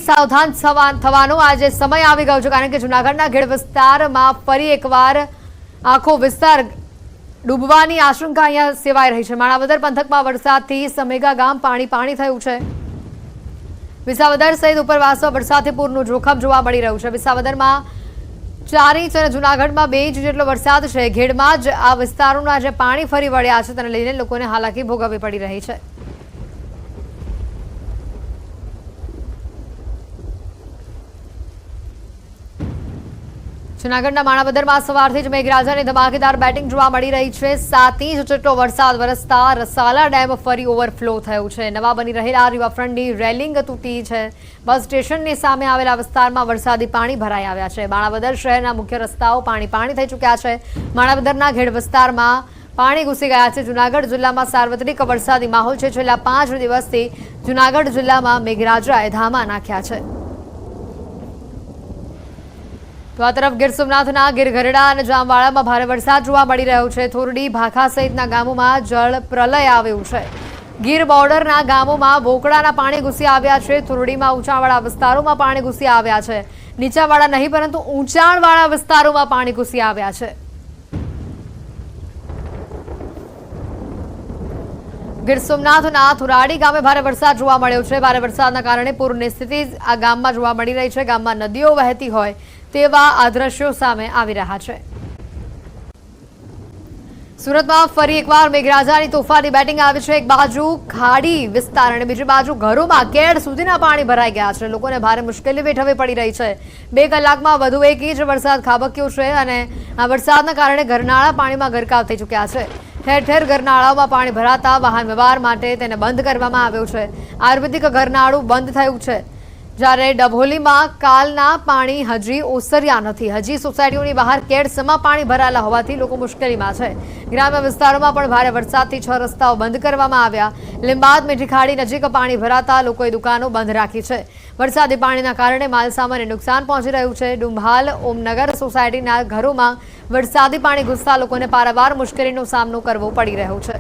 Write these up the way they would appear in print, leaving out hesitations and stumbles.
સાવધાન થવાનો આજે સમય આવી ગયો છે, કારણ કે જૂનાગઢના ઘેડ વિસ્તારમાં ફરી એકવાર આખો વિસ્તાર ડૂબવાની આશંકા અહીંયા સેવાઈ રહી છે। માણાવદર પંથકમાં વરસાદથી સમેગા ગામ પાણી થયું છે। વિસાવદર સહિત ઉપરવાસમાં વરસાદથી પૂરનું જોખમ જોવા મળી રહ્યું છે। વિસાવદરમાં 4 ઇંચ અને જૂનાગઢમાં 2 ઇંચ જેટલો વરસાદ છે। ઘેડમાં જ આ વિસ્તારોના જે પાણી ફરી વળ્યા છે તેને લઈને લોકોને હાલાકી ભોગવવી પડી રહી છે। જૂનાગઢના માણાવદરમાં સવારથી જ મેઘરાજાની ધમાકેદાર બેટિંગ જોવા મળી રહી છે। 7 ઇંચ જેટલો વરસાદ વરસતા રસાલા ડેમ ફરી ઓવરફ્લો થયો છે। નવા બની રહેલા રિવરફ્રન્ટની રેલિંગ તૂટી છે। બસ સ્ટેશનની સામે આવેલા વિસ્તારમાં વરસાદી પાણી ભરાઈ આવ્યા છે। માણાવદર શહેરના મુખ્ય રસ્તાઓ પાણી થઈ ચૂક્યા છે। માણાવદરના ઘેડ વિસ્તારમાં પાણી ઘૂસી ગયા છે। જૂનાગઢ જિલ્લામાં સાર્વત્રિક વરસાદી માહોલ છે। છેલ્લા 5 દિવસથી જૂનાગઢ જિલ્લામાં મેઘરાજાએ ધામા નાખ્યા છે। તો આ તરફ ગીર સોમનાથના ગીરગઢડા અને જામવાળામાં ભારે વરસાદ જોવા મળી રહ્યો છે। થોરડી ભાખા સહિતના ગામોમાં જળ પ્રલય આવ્યું છે। ગીર બોર્ડરના ગામોમાં બોકડાના પાણી ઘૂસી આવ્યા છે। થોરડીમાં ઊંચાણવાળા વિસ્તારોમાં પાણી ઘૂસી આવ્યા છે। નીચાણવાળા નહીં પરંતુ ઊંચાણવાળા વિસ્તારોમાં પાણી ઘૂસી આવ્યા છે। ગીર સોમનાથના થોરાડી ગામે ભારે વરસાદ જોવા મળ્યો છે। ભારે વરસાદના કારણે પૂરની સ્થિતિ આ ગામમાં જોવા મળી રહી છે। ગામમાં નદીઓ વહેતી હોય તેવા આ દ્રશ્યો સામે આવી રહ્યા છે। સુરતમાં ફરી એકવાર મેઘરાજાની તોફાની બેટિંગ આવી છે। એક બાજુ ખાડી વિસ્તાર અને બીજી બાજુ ઘરોમાં કેડ સુધીના પાણી ભરાઈ ગયા છે। લોકોને ભારે મુશ્કેલી વેઠવી પડી રહી છે। 2 કલાકમાં વધુ 1 ઇંચ વરસાદ ખાબક્યો છે અને આ વરસાદના કારણે ઘરનાળા પાણીમાં ગરકાવ થઈ ચૂક્યા છે। ઠેર ઠેર ઘરનાળાઓમાં પાણી ભરાતા વાહન વ્યવહાર માટે તેને બંધ કરવામાં આવ્યો છે। આયુર્વેદિક ઘરનાળું બંધ થયું છે, જ્યારે ડભોલીમાં કાલના પાણી હજી ઓસર્યા નથી। હજી સોસાયટીઓની બહાર કેડસમાં પાણી ભરાયેલા હોવાથી લોકો મુશ્કેલીમાં છે। ગ્રામ્ય વિસ્તારોમાં પણ ભારે વરસાદથી 6 રસ્તાઓ બંધ કરવામાં આવ્યા। લીંબાદ મીઠી ખાડી નજીક પાણી ભરાતા લોકોએ દુકાનો બંધ રાખી છે। વરસાદી પાણીના કારણે માલસામાનને નુકસાન પહોંચી રહ્યું છે। ડુંભાલ ઓમનગર સોસાયટીના ઘરોમાં વરસાદી પાણી ઘૂસતા લોકોને પારાવાર મુશ્કેલીનો સામનો કરવો પડી રહ્યો છે।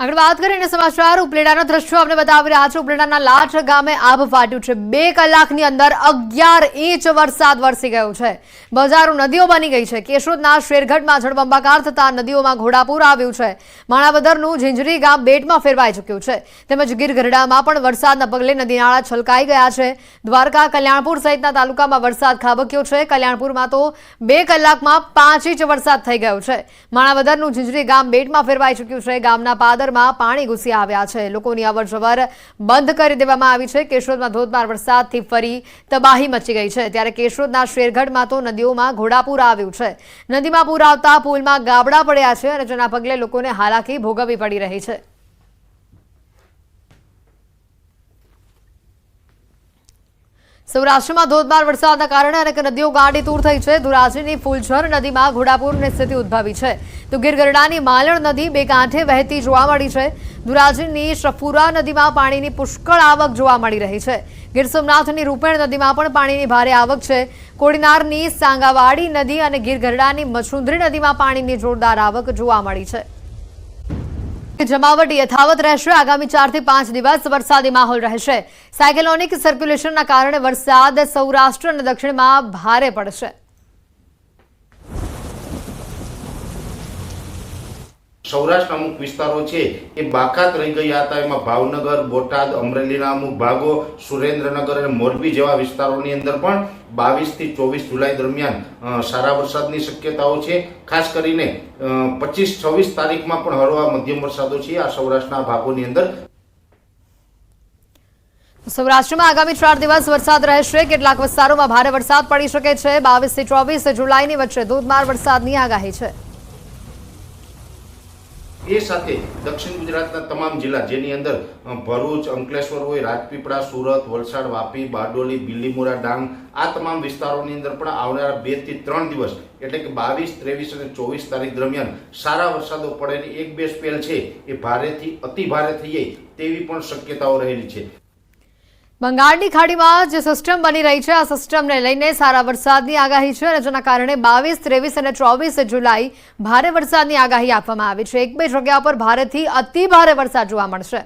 આગળ વાત કરીને સમાચાર ઉપલેટાના દ્રશ્યો આપણે બતાવી રહ્યા છે। ઉપલેટાના લાઠ ગામે આભ ફાટ્યું છે। 2 કલાકની અંદર 11 ઇંચ વરસાદ વરસી ગયો છે। બજારો નદીઓ બની ગઈ છે। કેશોદના શેરગઢમાં જળબંબાકાર થતા નદીઓમાં ઘોડાપૂર આવ્યું છે। માણાવદરનું ઝીંઝરી ગામ બેટમાં ફેરવાઈ ચૂક્યું છે। તેમજ ગીરગઢડામાં પણ વરસાદના પગલે નદી નાળા છલકાઈ ગયા છે। દ્વારકા કલ્યાણપુર સહિતના તાલુકામાં વરસાદ ખાબક્યો છે। કલ્યાણપુરમાં તો 2 કલાકમાં 5 ઇંચ વરસાદ થઈ ગયો છે। માણાવદરનું ઝીંઝરી ગામ બેટમાં ફેરવાઈ ચૂક્યું છે। ગામના પાદર પાણી ઘૂસી આવ્યા છે। લોકોની અવરજવર બંધ કરી દેવામાં આવી છે। કેશોદમાં ધોધમાર વરસાદથી ફરી તબાહી મચી ગઈ છે, ત્યારે કેશોદના શેરગઢમાં તો નદીઓમાં ઘોડાપૂર આવ્યું છે। નદીમાં પૂર આવતા પુલમાં ગાબડા પડ્યા છે અને જેના પગલે લોકોને હાલાકી ભોગવવી પડી રહી છે। સૌરાષ્ટ્રમાં ધોધમાર વરસાદના કારણે અનેક નદીઓ ગાંડીતૂર થઈ છે। ધોરાજીની ફૂલઝર નદીમાં ઘોડાપૂરની સ્થિતિ ઉદ્ભવી છે, તો ગીરગઢડાની માલણ નદી 2 કાંઠે વહેતી જોવા મળી છે। ધોરાજીની શફુરા નદીમાં પાણીની પુષ્કળ આવક જોવા મળી રહી છે। ગીર સોમનાથની રૂપેણ નદીમાં પણ પાણીની ભારે આવક છે। કોડીનારની સાંગાવાડી નદી અને ગીરગઢડાની મછુંદરી નદીમાં પાણીની જોરદાર આવક જોવા મળી છે। જમાવટ યથાવત રહેશે। આગામી 4 થી 5 દિવસ વરસાદી માહોલ રહેશે। સાયક્લોનિક સર્ક્યુલેશનના કારણે વરસાદ સૌરાષ્ટ્ર અને દક્ષિણમાં ભારે પડશે। સૌરાષ્ટ્રના અમુક વિસ્તારો છે એ બાકાત રહી ગયા હતા। એમાં ભાવનગર, બોટાદ, અમરેલીના અમુક ભાગો, સુરેન્દ્રનગર અને મોરબી જેવા વિસ્તારોની અંદર પણ 22 થી 24 જુલાઈ દરમિયાન સારા વરસાદની શક્યતાઓ છે। ખાસ કરીને 25-26 તારીખમાં પણ હળવા મધ્યમ વરસાદો છે આ સૌરાષ્ટ્રના ભાગોની અંદર। સૌરાષ્ટ્રમાં આગામી 4 દિવસ વરસાદ રહેશે। કેટલાક વિસ્તારોમાં ભારે વરસાદ પડી શકે છે। 22 થી 24 જુલાઈની વચ્ચે ધોધમાર વરસાદની આગાહી છે। એ સાથે દક્ષિણ ગુજરાતના તમામ જિલ્લા, જેની અંદર ભરૂચ, અંકલેશ્વર હોય, રાજપીપળા, સુરત, વલસાડ, વાપી, બારડોલી, બિલીમોરા, ડાંગ, આ તમામ વિસ્તારોની અંદર પણ આવનારા 2 થી 3 દિવસ એટલે કે 22, 23 અને 24 તારીખ દરમિયાન સારા વરસાદો પડેની 1-2 સ્પેલ છે એ ભારેથી અતિ ભારે થઈ જાય તેવી પણ શક્યતાઓ રહેલી છે। બંગાળની ખાડીમાં જે સિસ્ટમ બની રહી છે, આ સિસ્ટમને લઈને સારા વરસાદની આગાહી છે અને જેના કારણે 22, 23 અને 24 જુલાઈ ભારે વરસાદની આગાહી આપવામાં આવી છે। 1-2 જગ્યા પર ભારેથી અતિ ભારે વરસાદ જોવા મળશે।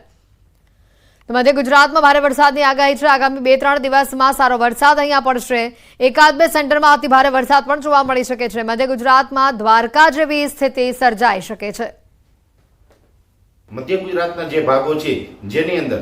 મધ્ય ગુજરાતમાં ભારે વરસાદની આગાહી છે। આગામી 2-3 દિવસમાં સારો વરસાદ અહીંયા પડશે। એકાદ બે સેન્ટરમાં અતિ ભારે વરસાદ પણ જોવા મળી શકે છે। મધ્ય ગુજરાતમાં દ્વારકા જેવી સ્થિતિ સર્જાઈ શકે છે। મધ્ય ગુજરાતના જે ભાગો છે જેની અંદર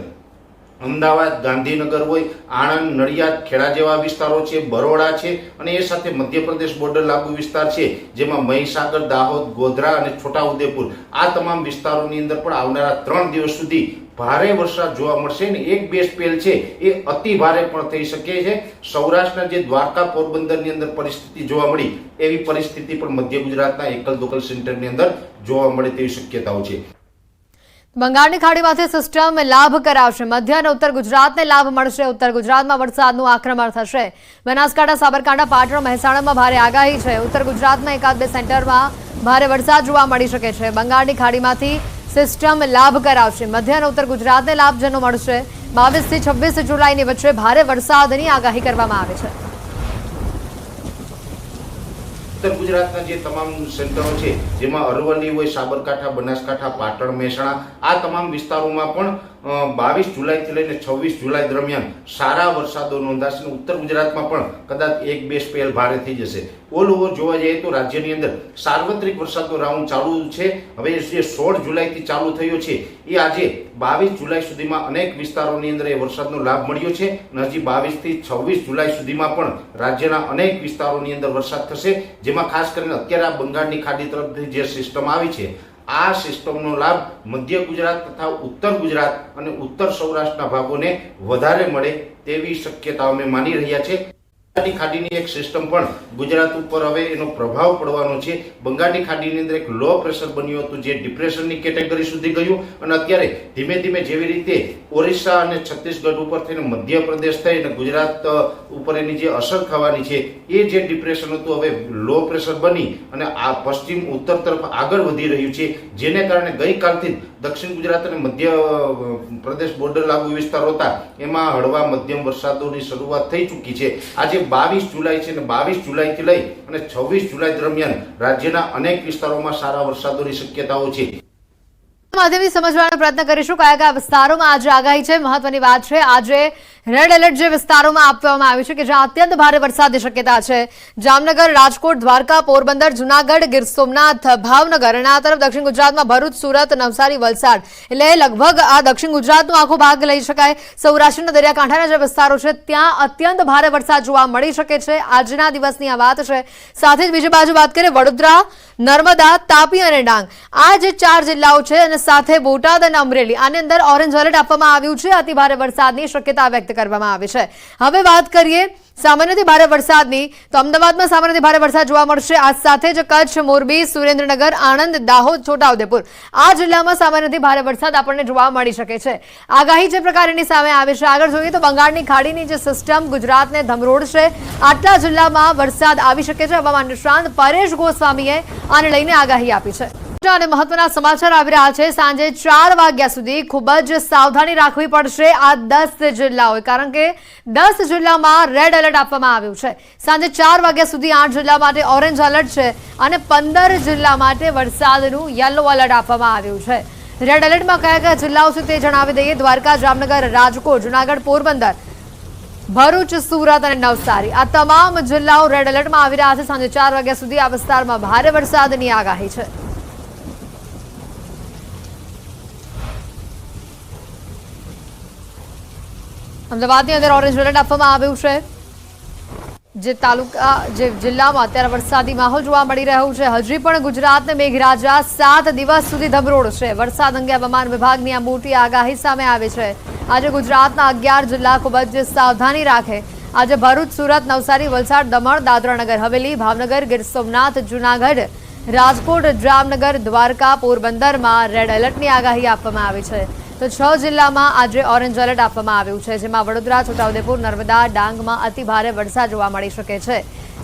અમદાવાદ, ગાંધીનગર હોય, આણંદ, નડિયાદ, ખેડા જેવા વિસ્તારો છે, બરોડા છે અને એ સાથે મધ્યપ્રદેશ બોર્ડર લાગુ વિસ્તાર છે જેમાં મહીસાગર, દાહોદ, ગોધરા અને છોટાઉદેપુર આ તમામ વિસ્તારોની અંદર પણ આવનારા 3 દિવસ સુધી ભારે વરસાદ જોવા મળશે ને એક બે સ્પેલ છે એ અતિ ભારે પણ થઈ શકે છે। સૌરાષ્ટ્રના જે દ્વારકા, પોરબંદરની અંદર પરિસ્થિતિ જોવા મળી એવી પરિસ્થિતિ પણ મધ્ય ગુજરાતના એકલ દોકલ સેન્ટરની અંદર જોવા મળે તેવી શક્યતાઓ છે। બંગાળની ખાડીમાંથી સિસ્ટમ લાભ કરાવશે। મધ્ય અને ઉત્તર ગુજરાતને લાભ મળશે। ઉત્તર ગુજરાતમાં વરસાદનું આક્રમણ થશે। બનાસકાંઠા, સાબરકાંઠા, પાટણ, મહેસાણામાં ભારે આગાહી છે। ઉત્તર ગુજરાતમાં એકાદ બે સેન્ટરમાં ભારે વરસાદ જોવા મળી શકે છે। બંગાળની ખાડીમાંથી સિસ્ટમ લાભ કરાવશે। મધ્ય અને ઉત્તર ગુજરાતને લાભ જેનો મળશે। 22 થી 26 જુલાઈની વચ્ચે ભારે વરસાદની આગાહી કરવામાં આવી છે। ઉત્તર ગુજરાતના જે તમામ સેન્ટરો છે જેમાં અરવલ્લી હોય, સાબરકાંઠા, બનાસકાંઠા, પાટણ, મહેસાણા આ તમામ વિસ્તારોમાં પણ 22 જુલાઈથી લઈને 26 જુલાઈ દરમિયાન સારા વરસાદો નોંધાશે। ઉત્તર ગુજરાતમાં પણ કદાચ એક બે સ્પેલ ભારે થઈ જશે। ઓલ ઓવર જોવા જઈએ તો રાજ્યની અંદર સાર્વત્રિક વરસાદનો રાઉન્ડ ચાલુ છે। હવે જે 16 જુલાઈથી ચાલુ થયો છે એ આજે 22 જુલાઈ સુધીમાં અનેક વિસ્તારોની અંદર એ વરસાદનો લાભ મળ્યો છે અને હજી 22 થી 26 જુલાઈ સુધીમાં પણ રાજ્યના અનેક વિસ્તારોની અંદર વરસાદ થશે। જેમાં ખાસ કરીને અત્યારે આ બંગાળની ખાડી તરફથી જે સિસ્ટમ આવી છે આ સિસ્ટમનો લાભ મધ્ય ગુજરાત તથા ઉત્તર ગુજરાત અને ઉત્તર સૌરાષ્ટ્રના ભાગોને વધારે મળે તેવી શક્યતા અમે માની રહ્યા છે। બંગાળની ખાડીની એક સિસ્ટમ પણ ગુજરાત ઉપર હવે એનો પ્રભાવ પડવાનો છે। બંગાળની ખાડીની અંદર એક લો પ્રેશર બન્યું હતું જે ડિપ્રેશનની કેટેગરી સુધી ગયું અને અત્યારે ધીમે ધીમે જેવી રીતે ઓરિસ્સા અને છત્તીસગઢ ઉપર થઈને મધ્યપ્રદેશ થઈ અને ગુજરાત ઉપર એની જે અસર થવાની છે એ જે ડિપ્રેશન હતું હવે લો પ્રેશર બની અને આ પશ્ચિમ ઉત્તર તરફ આગળ વધી રહ્યું છે। જેને કારણે ગઈકાલથી દક્ષિણ ગુજરાત અને મધ્ય પ્રદેશ બોર્ડર લાગુ વિસ્તારો હતા એમાં હળવા મધ્યમ વરસાદોની શરૂઆત થઈ ચૂકી છે। આજે 22 જુલાઈ છે અને 22 જુલાઈથી લઈ અને 26 જુલાઈ દરમિયાન રાજ્યના અનેક વિસ્તારોમાં સારા વરસાદોની શક્યતાઓ છે। માધ્યમથી સમજવાનો પ્રયત્ન કરીશું કયા કયા વિસ્તારોમાં આજે આગાહી છે। મહત્વની વાત છે આજે રેડ એલર્ટ જે વિસ્તારોમાં આપવામાં આવ્યું છે કે જ્યાં અત્યંત ભારે વરસાદની શક્યતા છે। જામનગર, રાજકોટ, દ્વારકા, પોરબંદર, જુનાગઢ, ગીર સોમનાથ, ભાવનગર અને આ તરફ દક્ષિણ ગુજરાતમાં ભરૂચ, સુરત, નવસારી, વલસાડ એટલે લગભગ આ દક્ષિણ ગુજરાતનો આખો ભાગ લઈ શકાય। સૌરાષ્ટ્રના દરિયાકાંઠાના જે વિસ્તારો છે ત્યાં અત્યંત ભારે વરસાદ જોવા મળી શકે છે। આજના દિવસની આ વાત છે। સાથે જ બીજી બાજુ વાત કરીએ વડોદરા, નર્મદા, તાપી અને ડાંગ આ જે 4 જિલ્લાઓ છે અને સાથે બોટાદ અને અમરેલી આની અંદર ઓરેન્જ એલર્ટ આપવામાં આવ્યું છે। અતિ ભારે વરસાદની શક્યતા વ્યક્ત કરવામાં આવી છે। હવે વાત કરીએ સામાન્યથી ભારે વરસાદની તો અમદાવાદમાં સામાન્યથી ભારે વરસાદ જોવા મળશે। આ સાથે જ કચ્છ, મોરબી, સુરેન્દ્રનગર, આણંદ, દાહોદ, છોટાઉદેપુર આ જિલ્લામાં સામાન્યથી ભારે વરસાદ આપણને જોવા મળી શકે છે। આગાહી જે પ્રકારની સામે આવી છે આગળ જોઈએ તો બંગાળની ખાડીની જે સિસ્ટમ ગુજરાતને ધમરોડશે। આટલા જિલ્લામાં વરસાદ આવી શકે છે। હવામાન નિષ્ણાંત પરેશ ગોસ્વામીએ આને લઈને આગાહી આપી છે। અને મહત્વના સમાચાર આવી રહ્યા છે। સાંજે 4 વાગ્યા સુધી ખૂબ જ સાવધાની રાખવી પડશે આ 10 જિલ્લાઓએ કારણ કે 10 જિલ્લામાં રેડ એલર્ટ આપવામાં આવ્યું છે। સાંજે 4 વાગ્યા સુધી 8 જિલ્લા માટે ઓરેન્જ એલર્ટ છે અને 15 જિલ્લા માટે વરસાદનું યલો એલર્ટ આપવામાં આવ્યું છે। રેડ એલર્ટમાં કયા કયા જિલ્લાઓ છે તે જણાવી દઈએ। દ્વારકા, જામનગર, રાજકોટ, જુનાગઢ, પોરબંદર, ભરૂચ, સુરત અને નવસારી આ તમામ જિલ્લાઓ રેડ એલર્ટમાં આવી રહ્યા છે। સાંજે 4 વાગ્યા સુધી આ વિસ્તારમાં ભારે વરસાદની આગાહી છે। અમદાવાદની અંદર ઓરેન્જ એલર્ટ આપવામાં આવ્યું છે। જે તાલુકા જે જિલ્લામાં અત્યારે વરસાદી માહોલ જોવા મળી રહ્યો છે। હજી પણ ગુજરાતને મેઘરાજા 7 દિવસ સુધી ધમરોડશે। વરસાદ અંગે હવામાન વિભાગની આ મોટી આગાહી સામે આવી છે। આજે ગુજરાતના 11 જિલ્લા ખૂબ જ સાવધાની રાખે। આજે ભરૂચ, સુરત, નવસારી, વલસાડ, દમણ, દાદરાનગર હવેલી, ભાવનગર, ગીર સોમનાથ, જુનાગઢ, રાજકોટ, જામનગર, દ્વારકા, પોરબંદરમાં રેડ એલર્ટની આગાહી આપવામાં આવી છે। તો 6 જિલ્લામાં આજે ઓરેન્જ એલર્ટ આપવામાં આવ્યું છે જેમાં વડોદરા, છોટાઉદેપુર, નર્મદા, ડાંગમાં અતિ ભારે વરસાદ જોવા મળી શકે છે।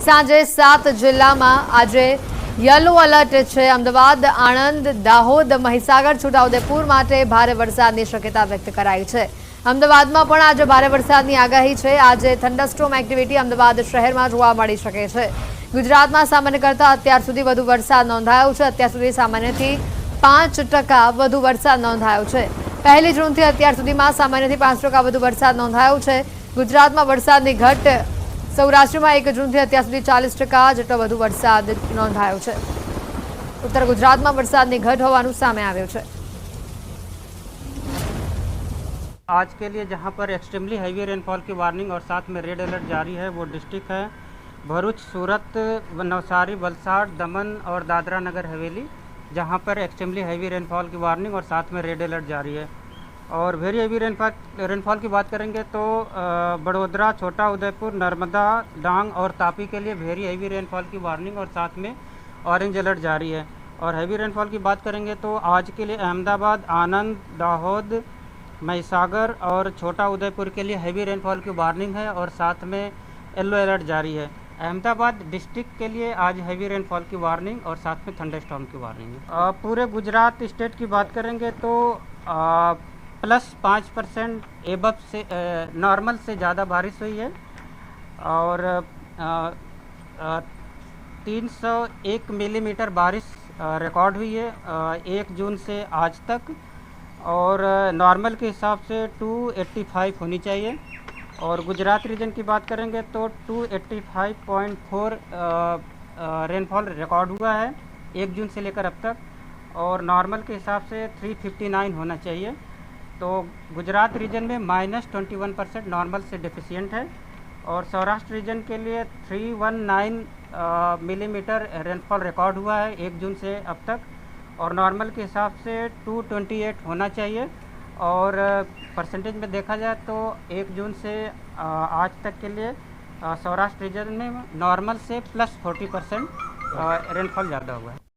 સાંજે 7 જિલ્લામાં આજે યલો એલર્ટ છે। અમદાવાદ, આણંદ, દાહોદ, મહીસાગર, છોટાઉદેપુર માટે ભારે વરસાદની શક્યતા વ્યક્ત કરાઈ છે। અમદાવાદમાં પણ આજે ભારે વરસાદની આગાહી છે। આજે થંડરસ્ટોર્મ એક્ટિવિટી અમદાવાદ શહેરમાં જોવા મળી શકે છે। ગુજરાતમાં સામાન્ય કરતાં અત્યાર સુધી વધુ વરસાદ નોંધાયો છે। અત્યાર સુધી સામાન્યથી 5% વધુ વરસાદ નોંધાયો છે। પહેલી જૂનથી અત્યાર સુધીમાં સામાન્યથી 5% વધુ વરસાદ નોંધાયો છે. ગુજરાતમાં વરસાદની ઘટ. સૌરાષ્ટ્રમાં 1 જૂનથી અત્યાર સુધી 40% જેટલો વધુ વરસાદ નોંધાયો છે. ઉત્તર ગુજરાતમાં વરસાદની ઘટ હોવાનું સામે આવ્યું છે. आज के लिए जहां पर एक्सट्रीमली हैवी रेनफॉल की वार्निंग और साथ में रेड अलर्ट जारी है वो डिस्ट्रिक्ट है भरूच, सूरत, नवसारी, वलसाड़, दमन और दादरा नगर हवेली, जहां पर एक्सट्रीमली हैवी रेनफॉल की वार्निंग और साथ में रेड अलर्ट जारी है। और वेरी हैवी रेनफॉल की बात करेंगे तो बड़ोदरा, छोटा उदयपुर, नर्मदा, डांग और तापी के लिए वेरी हैवी रेनफॉल की वार्निंग और साथ में ऑरेंज अलर्ट जारी है। और हैवी रेनफॉल की बात करेंगे तो आज के लिए अहमदाबाद, आनंद, दाहोद, महिसागर और छोटा उदयपुर के लिए हैवी रेनफॉल की वार्निंग है और साथ में येलो अलर्ट जारी है। अहमदाबाद डिस्ट्रिक्ट के लिए आज हैवी रेनफॉल की वार्निंग और साथ में थंडरस्टॉर्म की वार्निंग है। पूरे गुजरात स्टेट की बात करेंगे तो +5% एबव से नॉर्मल से ज़्यादा बारिश हुई है और 301 मिलीमीटर बारिश रिकॉर्ड हुई है 1 जून से आज तक। और नॉर्मल के हिसाब से 285 होनी चाहिए। और गुजरात रीजन की बात करेंगे तो 285.4 रेनफॉल रिकॉर्ड हुआ है 1 जून से लेकर अब तक, और नॉर्मल के हिसाब से 359 होना चाहिए। तो गुजरात रीजन में -21% नॉर्मल से डिफिशिएंट है। और सौराष्ट्र रीजन के लिए 319 मिलीमीटर रेनफॉल रिकॉर्ड हुआ है 1 जून से अब तक, और नॉर्मल के हिसाब से 228 होना चाहिए। और परसेंटेज में देखा जाए तो 1 जून से आज तक के लिए सौराष्ट्र रीजन में नॉर्मल से +40% रेनफॉल ज़्यादा हुआ है।